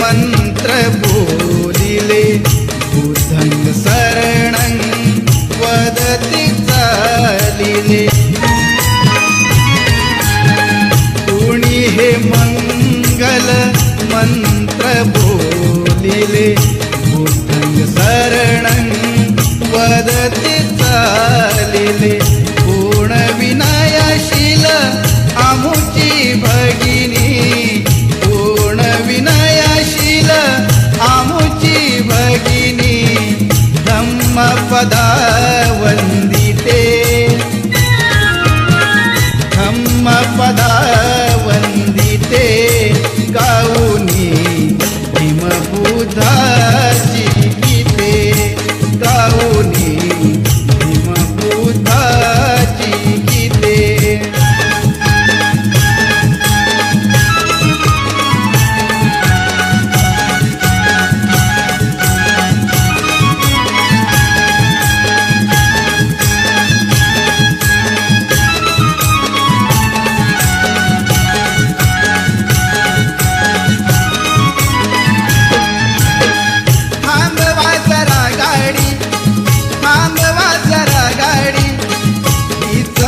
मंत्र बोलिले बुद्धं शरणं वदति चालिले कुणी हे मंगल मंत्र बोलिले बुद्धं शरणं वदति चालिले पूर्ण विनयशील आमुची भगिनी पूर्ण विनयशील आमुची भगिनी धम्मपदा वंदिते धम्मपदा वंदिते गाऊनी भीमबुद्धाची गीते गाऊनी भीमबुद्धाची गीते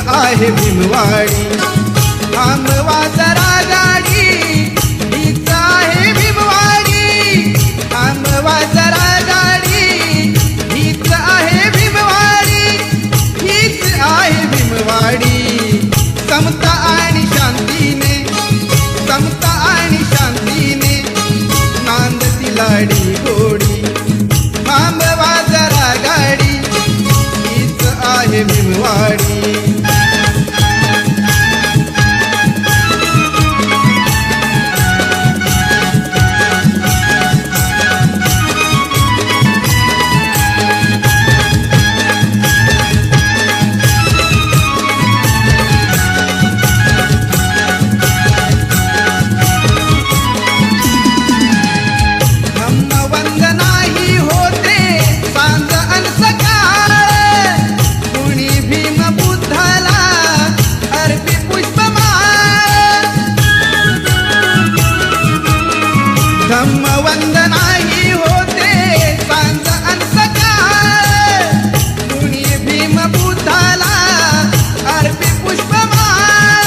आहे भीमवाडी थांबवा जरा गाडी हीच आहे भीमवाडी थांबवा जरा गाडी हीच आहे भीमवाडी हीच आहे भीमवाडी समता आणि शांतीने समता आणि शांतीने नांदती लाडी गोडी थांबवा जरा गाडी हीच आहे भीमवाडी धम्मवंदनाही होते सांज अन सकाळ कुणी भीमबुद्धाला अर्पी पुष्पमाळ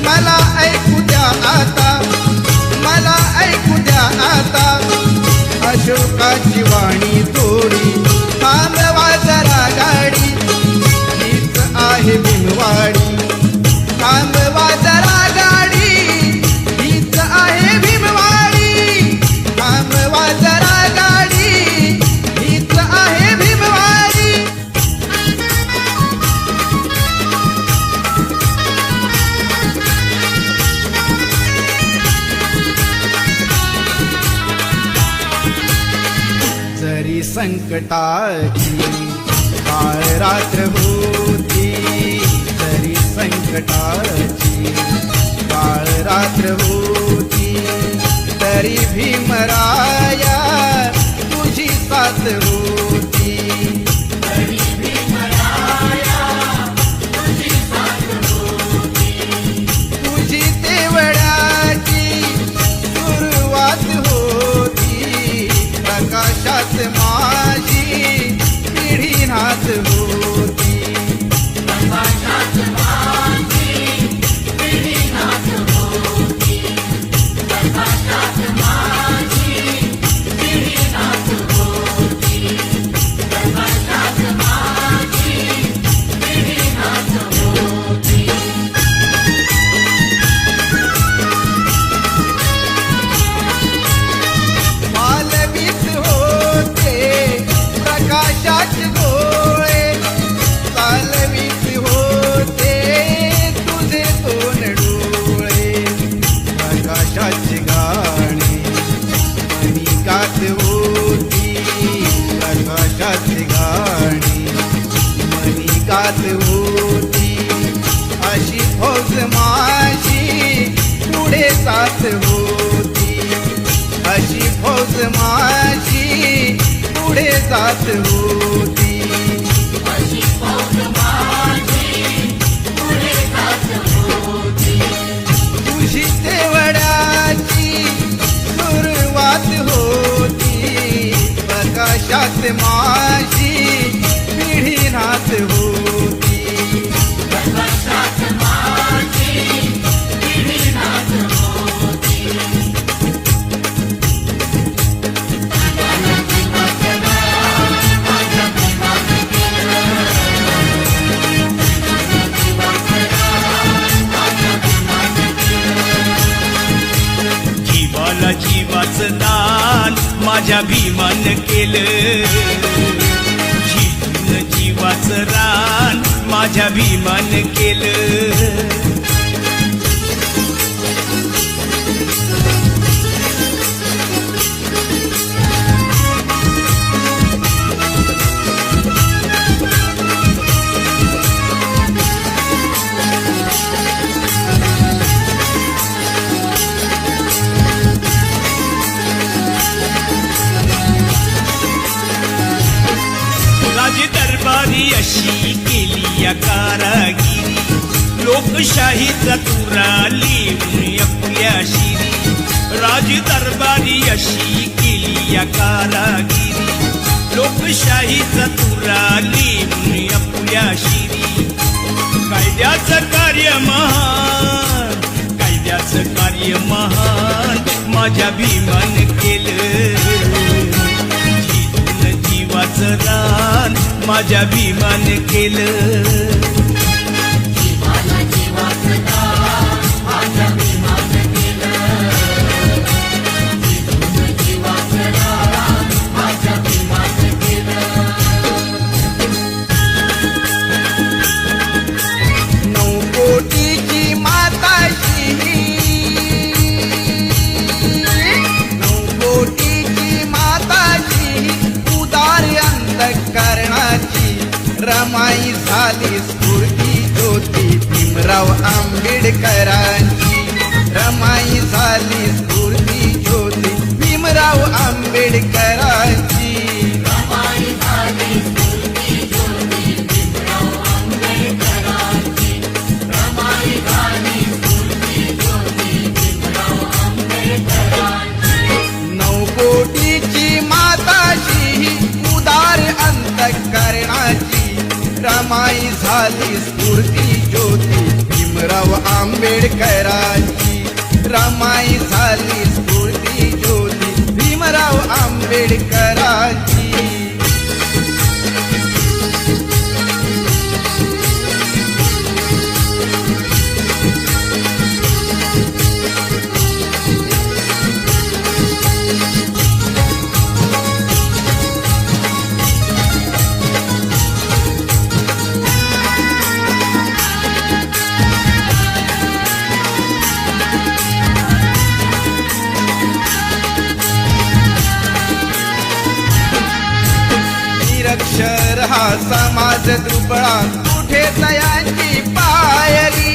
मला ऐकू द्या आता अशोकाची वाणी थोडी थांबवा जरा गाडी हीच आहे भीमवाडी थांबवा जरा गाडी हीच आहे भीमवाडी थांबवा जरा गाडी हीच आहे भीमवाडी जरी संकटाची काळ रात्र होती जरी संकटाची काळ रात्र होती तरी भीमराया तुझी साथ होती तरी भीमराया तुझी साथ होती तुझी तेवढ्याची सुरुवात होती प्रकाशात माझी पिढीनाथ होती प्रकाशात माझी पिढीनाथ होती प्रकाशात माझी पिढीनाथ होती प्रकाशात माझी पिढीनाथ होती मालवीत होते प्रकाशात गोळे चालवीत होते तुझे दोन डोळे प्रकाशाची गाणी मनी गात होती प्रकाशाची गाणी मनी गात होती अशी फौज माझी पुढे जात होती अशी फौज माझी पुढे जात होती अशी फौज माझी पुढे जात होती तुझी माझी पिढी नाथ होती. जीवाला जीवाचं दान माझ्या भीमान केलं. जीवन जीवाचं रान माझ्या भीमान केलं. राज दरबारी अशी केली या कारागिरी. लोकशाहीचा तुरा लिहून आपल्या शिरी. राज दरबारी अशी केली या कारागिरी. लोकशाहीचा तुरा लिहून आपल्या शिरी. कायद्याचं कार्य महान, कायद्याचं कार्य महान माझ्या भीमान केलं. जीवाचं रान माझ्या भीमान केलं. नऊ कोटीची माताशी, नऊ कोटीची माताशी उदार अंतःकरणाची. रमाई झाली स्फूर्ती ज्योती भीमराव आंबेडकरांची. रमाई झाली स्फूर्ती ज्योती भीमराव आंबेडकरांची. नऊ कोटीची माताशी उदार अंतःकरणाची. रमाई झाली स्फूर्ती ज्योती भीमराव आंबेडकरांची. रमाई झाली स्फूर्ती ज्योती भीमराव आंबेडकरांची. निरक्षर हा समाज दुबळा कुठे तयांची पायरी.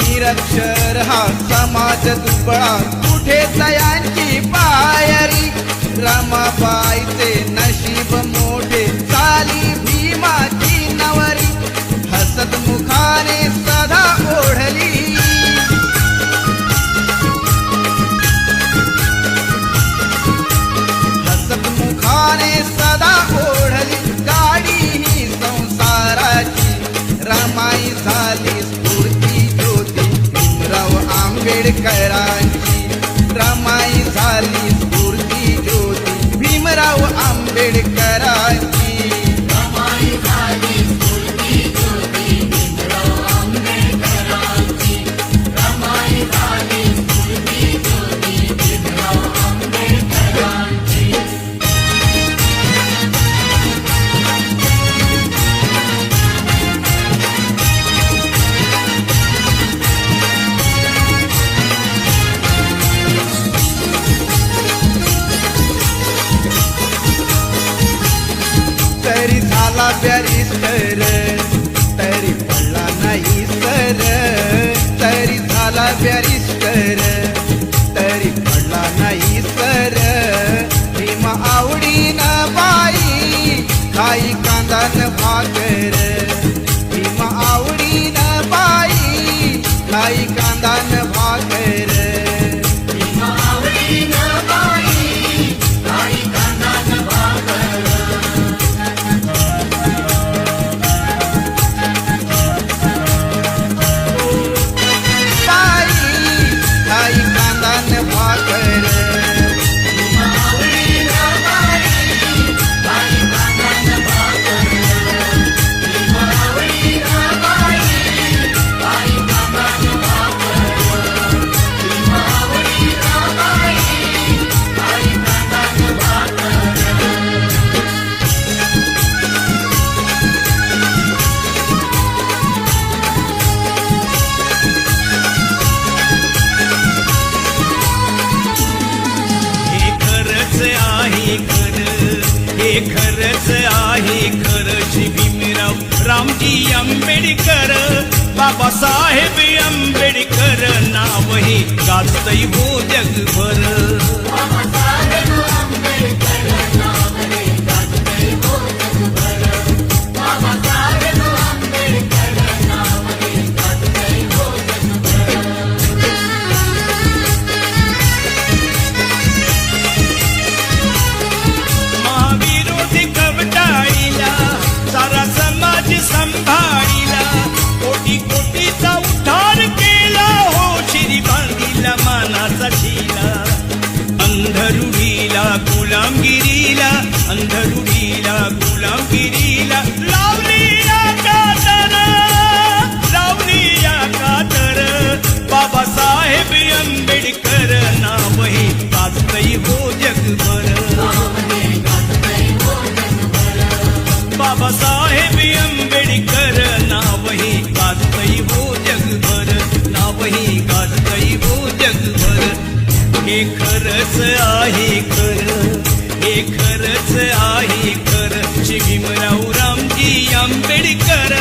निरक्षर हा समाज दुबळा कुठे तयांची पायरी. रमाबाईचे नशीब मोठे झाली भीमाची नवरी. हसत मुखाने सदा ओढली, मुखाने सदा ओढली गाडी ही संसाराची. रमाई झाली स्फूर्ती ज्योती भीमराव आंबेडकरांची. रमाई झाली स्फूर्ती ज्योती भीमराव आंबेडकरांची. हे खरंच आहे खरं श्री भीमराव रामजी आंबेडकर. बाबासाहेब आंबेडकर नाव हे गाजतय हो जगभर. महाविरोधी कवटाळीला सारा समाज संभाळीला. कोटी कोटीचा उद्धार केला हो श्री बांधीला मानाचा शिला. अंधरुढीला गुलामगिरीला अंधरुढीला गुलामगिरीला लावली या कातर लावली या कातर. बाबासाहेब आंबेडकर नाव हे गाजतय हो जगभर. बाबासाहेब आंबेडकर नाव हे गाजतय हो जगभर. नाव हे गाजतय हो जगभर. हे खरंच आहे खरं हे खरंच आहे खरं श्री भीमराव रामजी आंबेडकर.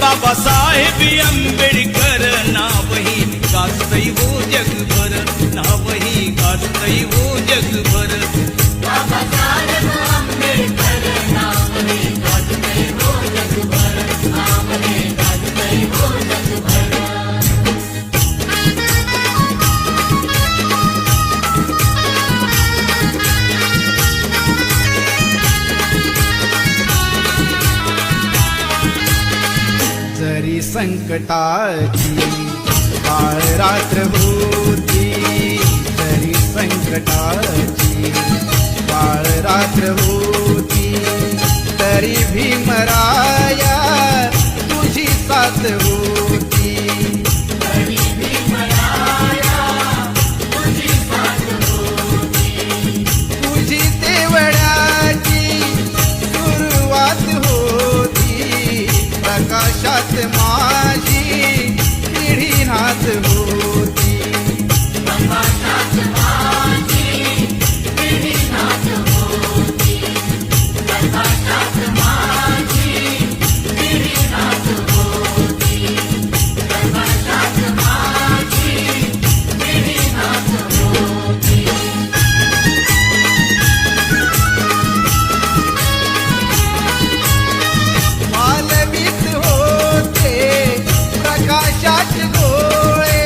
बाबासाहेब आंबेडकर नाव हे गाजतय हो जगभर. नाव हे गाजतय हो जगभर. बाबासाहेब आंबेडकर नाव हे गाजतय हो जगभर. नाव हे गाजतय हो जगभर. जरी संकटाची काळ रात्र होती, जरी संकटाची काळ रात्र होती, तरी भीमराया तुझी साथ होती. तरी भीमराया तुझी साथ होती. तुझी तेवढ्याची सुरुवात होती, प्रकाशात माझी पिढी नाच होती. प्रकाशात माझी पिढी नाच होती. प्रकाशात माझी पिढी नाच होती. प्रकाशात माझी पिढी नाच होती. मालवीत होते प्रकाशात डोळे,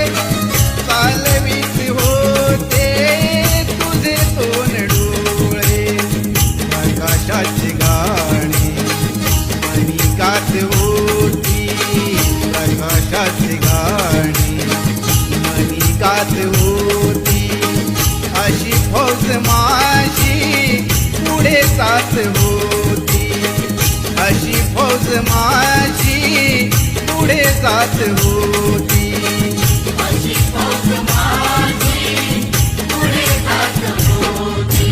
चालवीत होते तुझे दोन डोळे. प्रकाशाची गाणी मनी गात होती, प्रकाशाची गाणी मनी गात होती. अशी फौज माझी पुढे जात होती, अशी फौज माझी पुढे जात होती. अशी फौज माझी पुढे जात होती.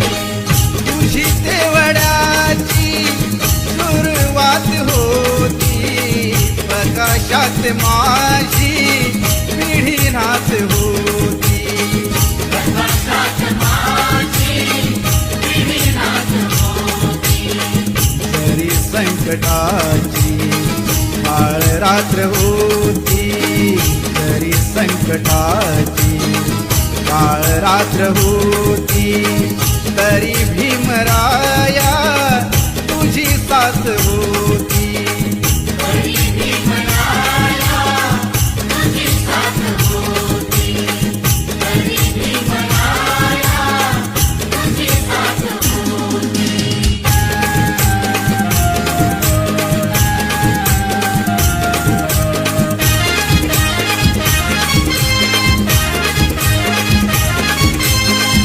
तुझी तेवढ्याची सुरुवात होती, प्रकाशात माझी पिढी नाच होती. प्रकाशात माझी पिढी नाच होती. जरी संकटाची काळ रात्र होती, जरी संकटाची काळ रात्र होती, तरी भीमराया तुझी साथ होती. तरी भीमराया तुझी साथ होती. तरी भीमराया तुझी साथ होती.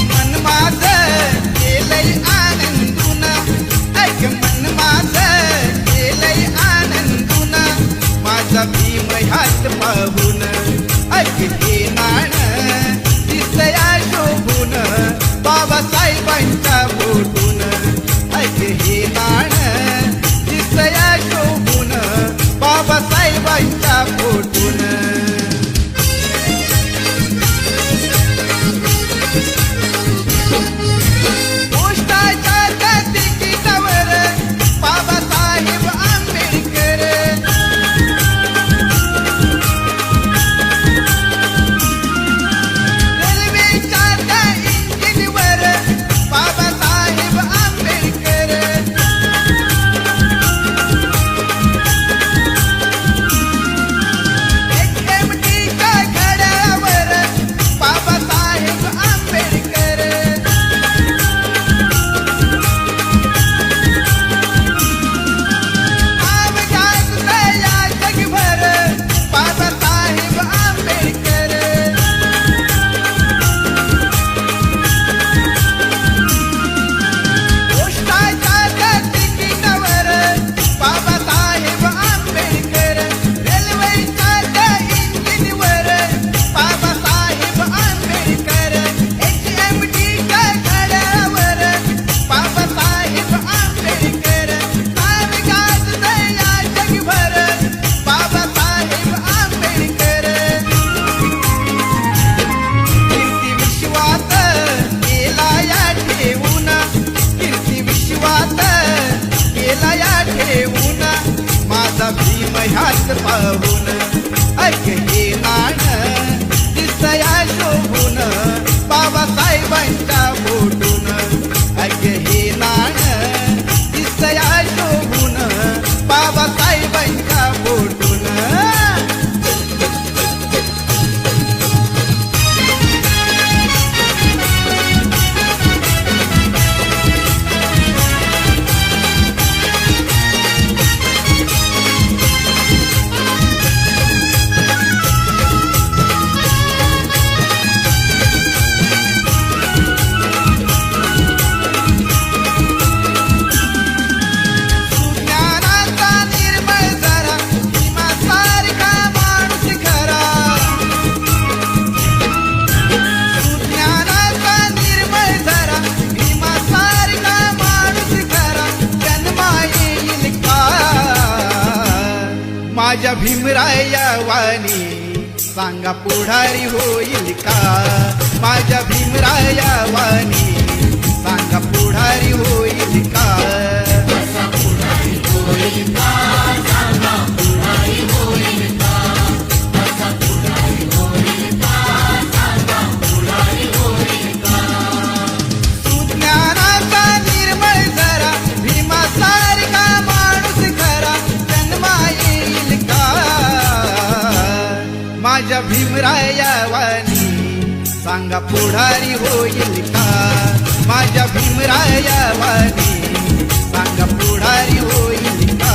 मन माझं केलंय आनंदून, ऐक मन माझं केलंय आनंदून. माझा भीम ह्यात पाहून, ऐक हे नाण दिसया शोभून. बाबासाहेबांच्या बोटून, ऐक हे नाण दिसया शोभून. बाबासाहेबांच्या बोटून. पोस्टाच्या त्या तिकिटावर माझ्यात पाहून ऐक हे नाण दिसया शोभून बाबासाहेबांच्या फोटून ऐक हे नाण दिसया शोभून बाबासाहेबांच्या फोटून माझ्या भीमराया वाणी सांगा पुढारी होईल का माझ्या भीमराया वाणी सांगा पुढारी होईल का सुज्ञानाचा निर्मळ जरा भीमासारखा माणूस खरा जन्मा येईल का माझ्या भीमराया वाणी सांगा पुढारी होईल का माझ्या भीमराया वाणी सांगा पुढारी होईल का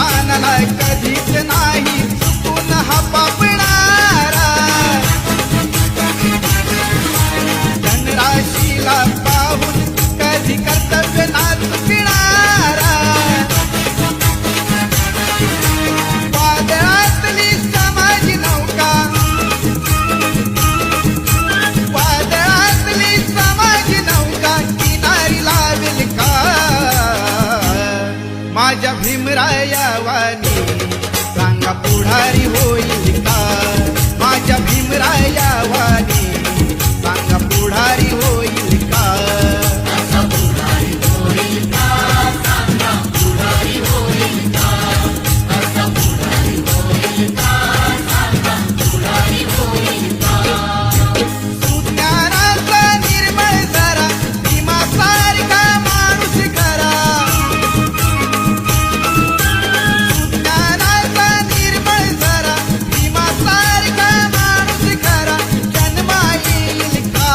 कधीच नाही चुकून हा पापणारा धनराशीला पाहून कधी कर्तव्य ना चुकणारा वादळातली समाजी नौका वादळातली समाजी नौका किनारी लावेल का माझ्या भीमराया वाणी सांगा पुढारी होईल का माझ्या भीमराया वाणी सांगा पुढारी होईल का सुज्ञानाचा निर्मळ जरा भीमासारखा माणूस खरा सुज्ञानाचा निर्मळ जरा भीमासारखा माणूस खरा जन्मा येईल का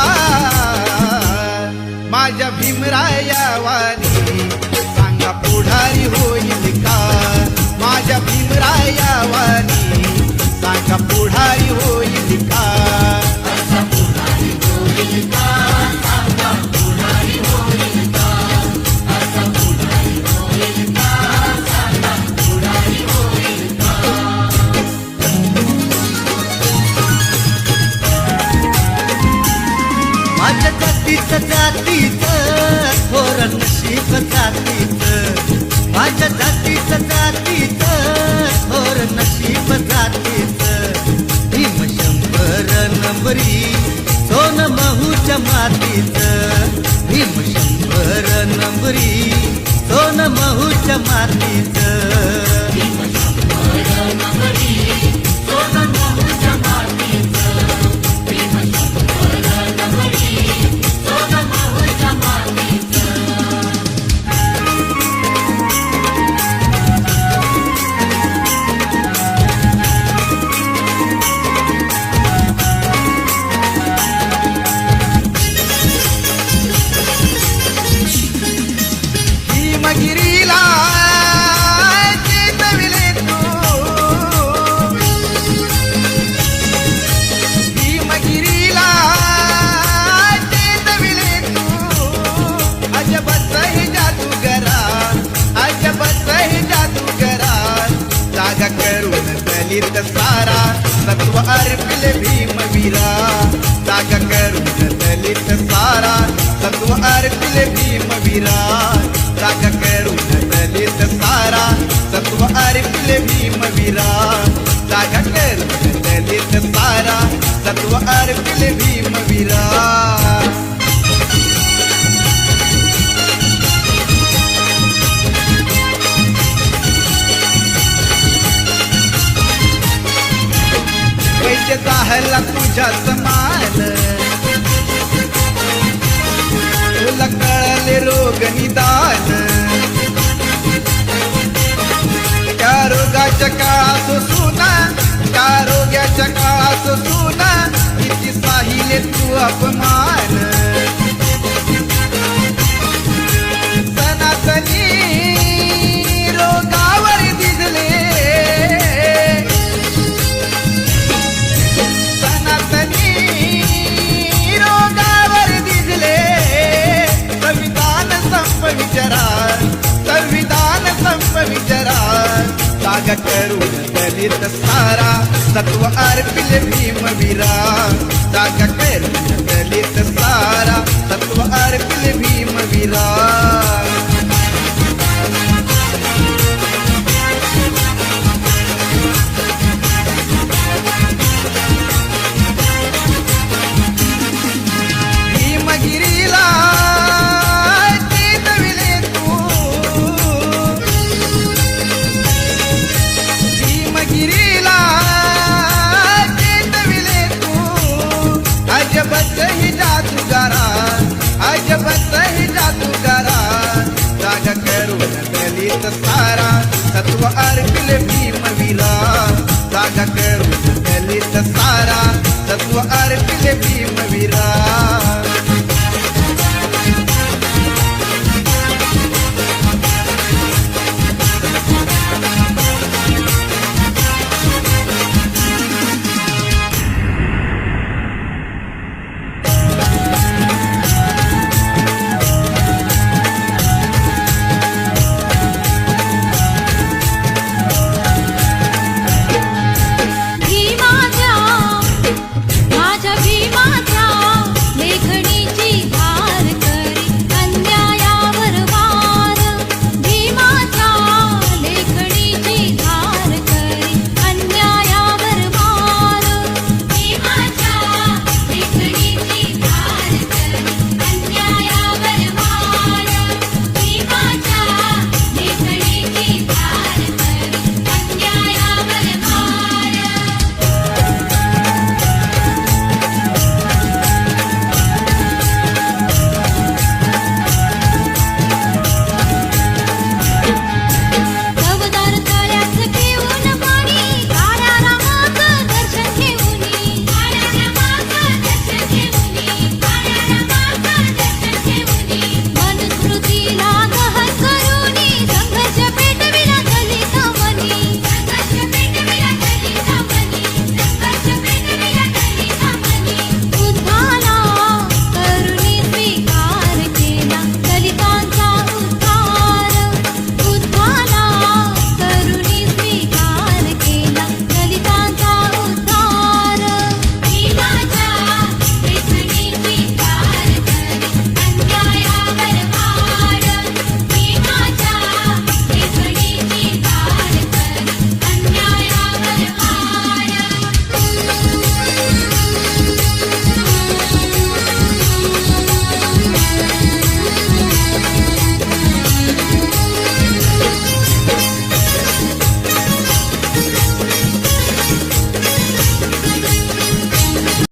माझ्या भीमराया वाणी सांगा पुढारी होईल का माझ्या भीमराया वाणी सांगा पुढारी होईल का माझ्या जातीचं थोर नशीब जातीचं माझ्या जातीचं थोर नशीब जातीचं भीम 100 नंबरी सोन महूच्या मातीचं भीम 100 नंबरी सोन महूच्या मातीचं भीमगिरीला अर्पिले भीमवीरा जागा करून दलित सारा सत्व अर्पिले भीमवीरा जागा करून दलित सारा सत्व अर्पिले भीमवीरा जागा करून दलित सारा सत्व अर्पिले भीमवीरा वैद्य जाहला तुझ्या समान तुला कळले रोग निदान त्या रोगाच्या काळात सुना त्या रोगाच्या काळात सुना किती साहिले तू अपमान सनातनी रोगावर दिसले सनातनी रोगावर दिसले संविधान संपविचारा संविधान संपविचारा जागा करून दलित सारा सत्व अर्पिले भीमवीरा जागा करून दलित सारा सत्व अर्पिले भीमवीरा भीमगिरीला चेतविले तू भीमगिरीला चेतविले तू अजबच ही जादूगारा अजबच ही जादूगारा जागा करून दलित सारा सत्व अर्पिले भीमवीरा जागा करून दलित सारा सत्व अर्पिले भीम